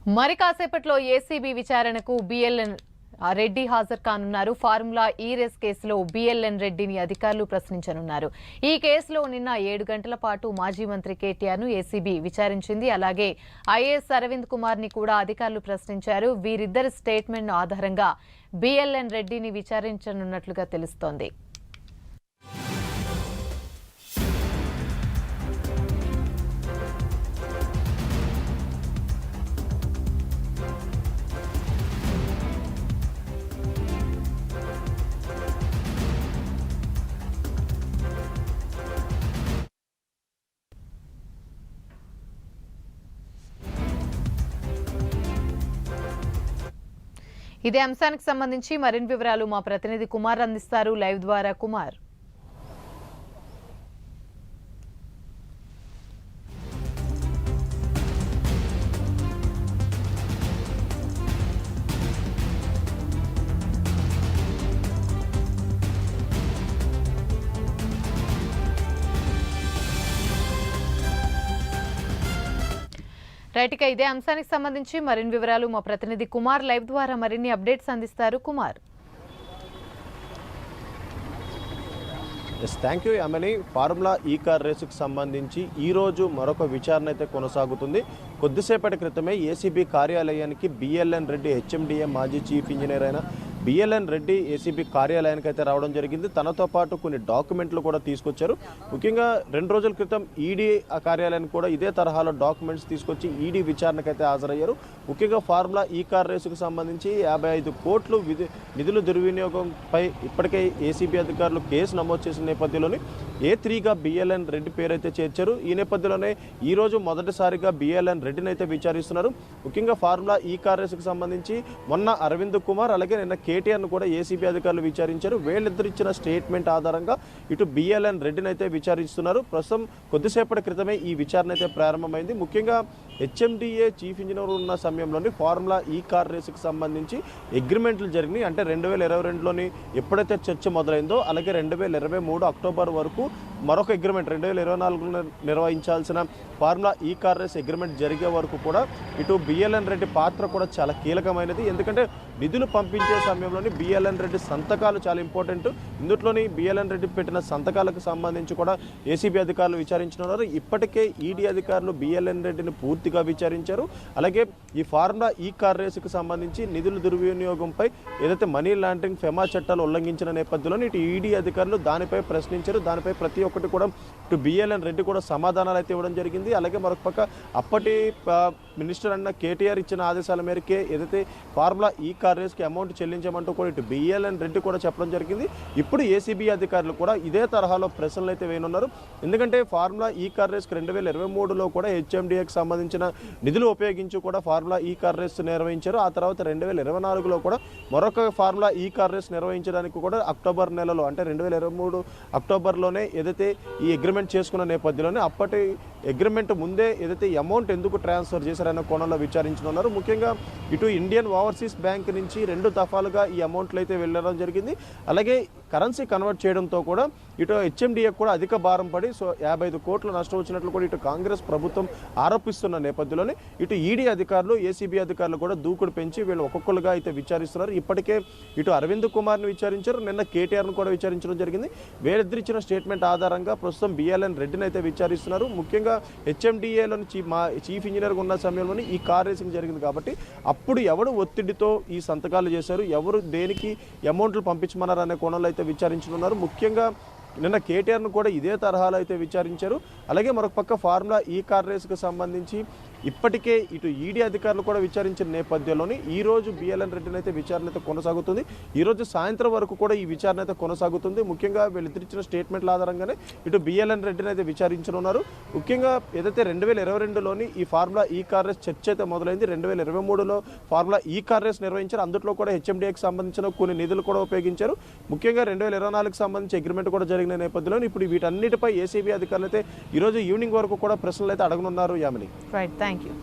మరి కాసేపట్లో ఏసీబీ విచారణకు బిఎల్ఎన్ రెడ్డి హాజరు కానున్నారు. ఫార్ములా ఈ రేస్ కేసులో బిఎల్ఎన్ రెడ్డిని అధికారులు ప్రశ్నించనున్నారు. ఈ కేసులో నిన్న 7 గంటల పాటు మాజీ మంత్రి కేటీఆర్ ను ఏసీబీ విచారించింది. అలాగే ఐఏఎస్ అరవింద్ కుమార్ ని కూడా అధికారులు ప్రశ్నించారు. వీరిద్దరి స్టేట్మెంట్ ఆధారంగా బిఎల్ఎన్ రెడ్డిని విచారించనున్నట్లుగా తెలుస్తోంది. ఇదే అంశానికి సంబంధించి మరిన్ని వివరాలు మా ప్రతినిధి కుమార్ అందిస్తారు. లైవ్ ద్వారా కుమార్. రైట్, ఇక ఇదే అంశానికి సంబంధించి మరిన్ని వివరాలు మా ప్రతినిధి కుమార్ లైవ్ ద్వారా మరిన్ని అప్డేట్స్ అందిస్తారు. Kumar. Thank you Yamini. Formula ఈ కార్ రేసుకు సంబంధించి ఈరోజు మరొక విచారణ అయితే కొనసాగుతుంది. కొద్దిసేపటి క్రితమే ఏసీబీ కార్యాలయానికి బిఎల్ఎన్ రెడ్డి హెచ్ఎండిఏ మాజీ చీఫ్ ఇంజనీర్ అయిన బిఎల్ఎన్ రెడ్డి ఏసీబీ కార్యాలయానికి అయితే రావడం జరిగింది. తనతో పాటు కొన్ని డాక్యుమెంట్లు కూడా తీసుకొచ్చారు. ముఖ్యంగా 2 రోజుల క్రితం ఈడీ ఆ కార్యాలయానికి కూడా ఇదే తరహాలో డాక్యుమెంట్స్ తీసుకొచ్చి ఈడీ విచారణకు అయితే హాజరయ్యారు. ముఖ్యంగా ఫార్ములా ఈ కార్ రేసుకు సంబంధించి 55 కోట్లు నిధుల దుర్వినియోగంపై ఇప్పటికే ఏసీబీ అధికారులు కేసు నమోదు చేసిన నేపథ్యంలోని A3గా బిఎల్ఎన్ రెడ్డి పేరైతే చేర్చారు. ఈ నేపథ్యంలోనే ఈరోజు మొదటిసారిగా బిఎల్ఎన్ రెడ్డిని అయితే విచారిస్తున్నారు. ముఖ్యంగా ఫార్ములా ఈ కార్ రేసుకు సంబంధించి మొన్న అరవింద్ కుమార్ అలాగే నిన్న కేటీఆర్ను కూడా ఏసీబీ అధికారులు విచారించారు. వీళ్ళిద్దరు ఇచ్చిన స్టేట్మెంట్ ఆధారంగా ఇటు బిఎల్ఎన్ రెడ్డిని అయితే విచారిస్తున్నారు. ప్రస్తుతం కొద్దిసేపటి క్రితమే ఈ విచారణ అయితే ప్రారంభమైంది. ముఖ్యంగా హెచ్ఎండిఏ చీఫ్ ఇంజనీర్ ఉన్న సమయంలోని ఫార్ములా ఈ కార్ రేసుకు సంబంధించి అగ్రిమెంట్లు జరిగినాయి. అంటే 2022లోని ఎప్పుడైతే చర్చ మొదలైందో అలాగే 2023 అక్టోబర్ వరకు మరొక అగ్రిమెంట్ 2024లో నిర్వహించాల్సిన ఫార్ములా ఈ కార్ రేస్ అగ్రిమెంట్ జరిగే వరకు కూడా ఇటు బిఎల్ఎన్ రెడ్డి పాత్ర కూడా చాలా కీలకమైనది. ఎందుకంటే నిధులు పంపించే సమయంలోని బిఎల్ఎన్ రెడ్డి సంతకాలు చాలా ఇంపార్టెంట్. ఇందులోని బిఎల్ఎన్ రెడ్డి పెట్టిన సంతకాలకు సంబంధించి కూడా ఏసీబీ అధికారులు విచారించనున్నారు. ఇప్పటికే ఈడీ అధికారులు బిఎల్ఎన్ రెడ్డిని పూర్తిగా విచారించారు. అలాగే ఈ ఫార్ములా ఈ కార్ రేసుకు సంబంధించి నిధుల దుర్వినియోగంపై ఏదైతే మనీ లాండరింగ్ ఫెమా చట్టాలు ఉల్లంఘించిన నేపథ్యంలో ఇటు ఈడీ అధికారులు దానిపై ప్రశ్నించారు. దానిపై ప్రతి ఒక్కటి కూడా ఇటు బిఎల్ఎన్ రెడ్డి కూడా సమాధానాలు అయితే ఇవ్వడం జరిగింది. అలాగే మరొక పక్క అప్పటి మినిస్టర్ అన్న కేటీఆర్ ఇచ్చిన ఆదేశాల మేరకే ఏదైతే ఫార్ములా ఈ కార్ రేస్కి అమౌంట్ చెల్లించమంటూ కూడా ఇటు బిఎల్ఎన్ రెడ్డి కూడా చెప్పడం జరిగింది. ఇప్పుడు ఏసీబీ అధికారులు కూడా ఇదే తరహాలో ప్రశ్నలు అయితే వేయనున్నారు. ఎందుకంటే ఫార్ములా ఈ కార్ రేస్కి 2023లో కూడా హెచ్ఎండిఏకి సంబంధించిన నిధులు ఉపయోగించి కూడా ఫార్ములా ఈ కార్ రేస్ నిర్వహించారు. ఆ తర్వాత 2024లో కూడా మరొక ఫార్ములా ఈ కార్ రేస్ నిర్వహించడానికి కూడా అక్టోబర్ నెలలో అంటే 2023 అక్టోబర్లోనే ఏదైతే ఈ అగ్రిమెంట్ చేసుకున్న నేపథ్యంలోనే అప్పటి అగ్రిమెంట్ ముందే ఏదైతే అమౌంట్ ఎందుకు ట్రాన్స్ఫర్ చేశారన్న కోణంలో విచారించనున్నారు. ముఖ్యంగా ఇటు ఇండియన్ ఓవర్సీస్ బ్యాంక్ నుంచి 2 దఫాలుగా ఈ అమౌంట్లు అయితే వెళ్ళడం జరిగింది. అలాగే కరెన్సీ కన్వర్ట్ చేయడంతో కూడా ఇటు హెచ్ఎండిఏ కూడా అధిక భారం పడి 55 కోట్లు నష్టం వచ్చినట్లు కూడా ఇటు కాంగ్రెస్ ప్రభుత్వం ఆరోపిస్తున్న నేపథ్యంలోనే ఇటు ఈడీ అధికారులు ఏసీబీ అధికారులు కూడా దూకుడు పెంచి వీళ్ళు ఒక్కొక్కరుగా అయితే విచారిస్తున్నారు. ఇప్పటికే ఇటు అరవింద్ కుమార్ని విచారించారు, నిన్న కేటీఆర్ను కూడా విచారించడం జరిగింది. వీరిద్దరు ఇచ్చిన స్టేట్మెంట్ ఆధారంగా ప్రస్తుతం బిఎల్ఎన్ రెడ్డిని అయితే విచారిస్తున్నారు. ముఖ్యంగా హెచ్ఎండిఏలోని చీఫ్ ఇంజనీర్గా ఉన్న సమయంలోనే ఈ కార్ రేసింగ్ జరిగింది కాబట్టి అప్పుడు ఎవరు ఒత్తిడితో ఈ సంతకాలు చేశారు, ఎవరు దేనికి అమౌంట్లు పంపించమన్నారు అనే కోణంలో అయితే విచారించనున్నారు. ముఖ్యంగా నిన్న కేటీఆర్ను కూడా ఇదే తరహాలో అయితే విచారించారు. అలాగే మరొక పక్క ఫార్ములా ఈ కార్ రేసుకు సంబంధించి ఇప్పటికే ఇటు ఈడీ అధికారులు కూడా విచారించిన నేపథ్యంలోని ఈరోజు బిఎల్ఎన్ రెడ్డిని అయితే విచారణ అయితే కొనసాగుతుంది. ఈరోజు సాయంత్రం వరకు కూడా ఈ విచారణ అయితే కొనసాగుతుంది. ముఖ్యంగా వీళ్ళిద్దరిచ్చిన స్టేట్మెంట్ల ఆధారంగానే ఇటు బిఎల్ఎన్ రెడ్డిని అయితే విచారించనున్నారు. ముఖ్యంగా ఏదైతే 2022లోని ఈ ఫార్ములా ఈ కార్ రేస్ చర్చ అయితే మొదలైంది. 2023లో ఫార్ములా ఈ కార్ రేస్ నిర్వహించారు. అందులో కూడా హెచ్ఎండిఏకి సంబంధించిన కొన్ని నిధులు కూడా ఉపయోగించారు. ముఖ్యంగా 2024కి సంబంధించి అగ్రిమెంట్ కూడా జరిగిన నేపథ్యంలో ఇప్పుడు వీటన్నిటిపై ఏసీబీ అధికారులు అయితే ఈరోజు ఈవినింగ్ వరకు కూడా ప్రశ్నలు అయితే అడగనున్నారు. యామిని. Right, thank you.